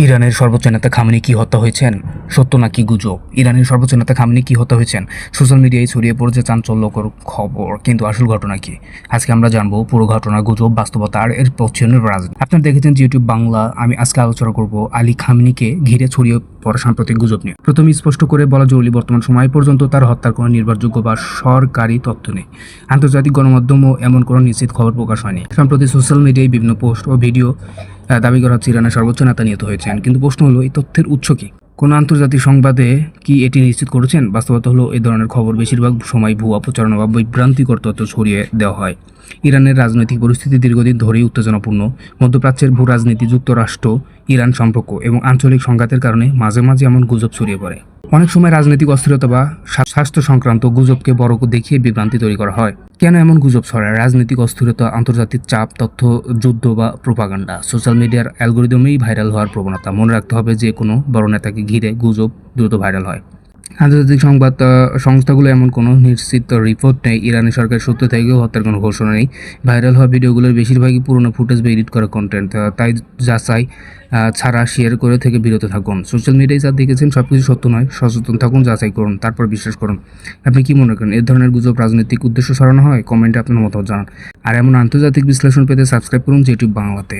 ইরানের সর্বোচ্চ নেতা খামেনি কি হত্যা হয়েছেন? সত্য নাকি গুজব? ইরানের সর্বোচ্চ নেতা খামেনি কি হত্যা হয়েছেন? সোশ্যাল মিডিয়ায় ছড়িয়ে পড়েছে চাঞ্চল্যকর খবর, কিন্তু আসল ঘটনা কি? আজকে আমরা জানবো পুরো ঘটনা, গুজব, বাস্তবতা আর এর পশ্চিমের রাজনীতি। আপনারা দেখেছেন ইউটিউব বাংলা। আমি আজকে আলোচনা করব আলী খামেনিকে ঘিরে ছড়িয়ে পড়া সাম্প্রতিক গুজব নিয়ে। প্রথমে স্পষ্ট করে বলা জরুরি, বর্তমান সময় পর্যন্ত তার হত্যার কোনো নির্ভরযোগ্য বা সরকারি তথ্য নেই। আন্তর্জাতিক গণমাধ্যমও এমন কোনো নিশ্চিত খবর প্রকাশ হয়নি। সম্প্রতি সোশ্যাল মিডিয়ায় বিভিন্ন পোস্ট ও ভিডিও দাবি করা হচ্ছে ইরানের সর্বোচ্চ নেতা নিহত হয়েছেন, কিন্তু প্রশ্ন হলো এই তথ্যের উৎস কি? কোনো আন্তর্জাতিক সংবাদে কি এটি নিশ্চিত করেছেন? বাস্তবতা হলো এই ধরনের খবর বেশিরভাগ সময় ভুয়া প্রচারণা বা বিভ্রান্তিকর তথ্য ছড়িয়ে দেওয়া হয়। ইরানের রাজনৈতিক পরিস্থিতি দীর্ঘদিন ধরেই উত্তেজনাপূর্ণ। মধ্যপ্রাচ্যের ভূ রাজনীতি, যুক্তরাষ্ট্র ইরান সম্পর্ক এবং আঞ্চলিক সংঘাতের কারণে মাঝে মাঝে এমন গুজব ছড়িয়ে পড়ে। অনেক সময় রাজনৈতিক অস্থিরতা বা স্বাস্থ্য সংক্রান্ত গুজবকে বড় দেখিয়ে বিভ্রান্তি তৈরি করা হয়। কেন এমন গুজব ছড়ায়? রাজনৈতিক অস্থিরতা, আন্তর্জাতিক চাপ, তথ্য যুদ্ধ বা প্রোপাগান্ডা, সোশ্যাল মিডিয়ার অ্যালগোরিদমেই ভাইরাল হওয়ার প্রবণতা। মনে রাখতে হবে যে কোনো বড় নেতাকে ঘিরে গুজব দ্রুত ভাইরাল হয়। আন্তর্জাতিক সংবাদ সংস্থাগুলো এমন কোনো নিশ্চিত রিপোর্ট নেই। ইরানি সরকারের সূত্র থেকেও হত্যার কোনো ঘোষণা নেই। ভাইরাল হওয়া ভিডিওগুলোর বেশিরভাগই পুরনো ফুটেজ বা এডিট করা কন্টেন্ট, তাই যাচাই ছাড়া শেয়ার করে থেকে বিরত থাকুন। সোশ্যাল মিডিয়ায় যা দেখেছেন সবকিছু সত্য নয়। সচেতন থাকুন, যাচাই করুন, তারপর বিশ্বাস করুন। আপনি কি মনে করেন, এ ধরনের গুজব রাজনৈতিক উদ্দেশ্য সরানো হয়? কমেন্টে আপনার মতামত জানান। আর এমন আন্তর্জাতিক বিশ্লেষণ পেতে সাবস্ক্রাইব করুন ইউটিউব বাংলাতে।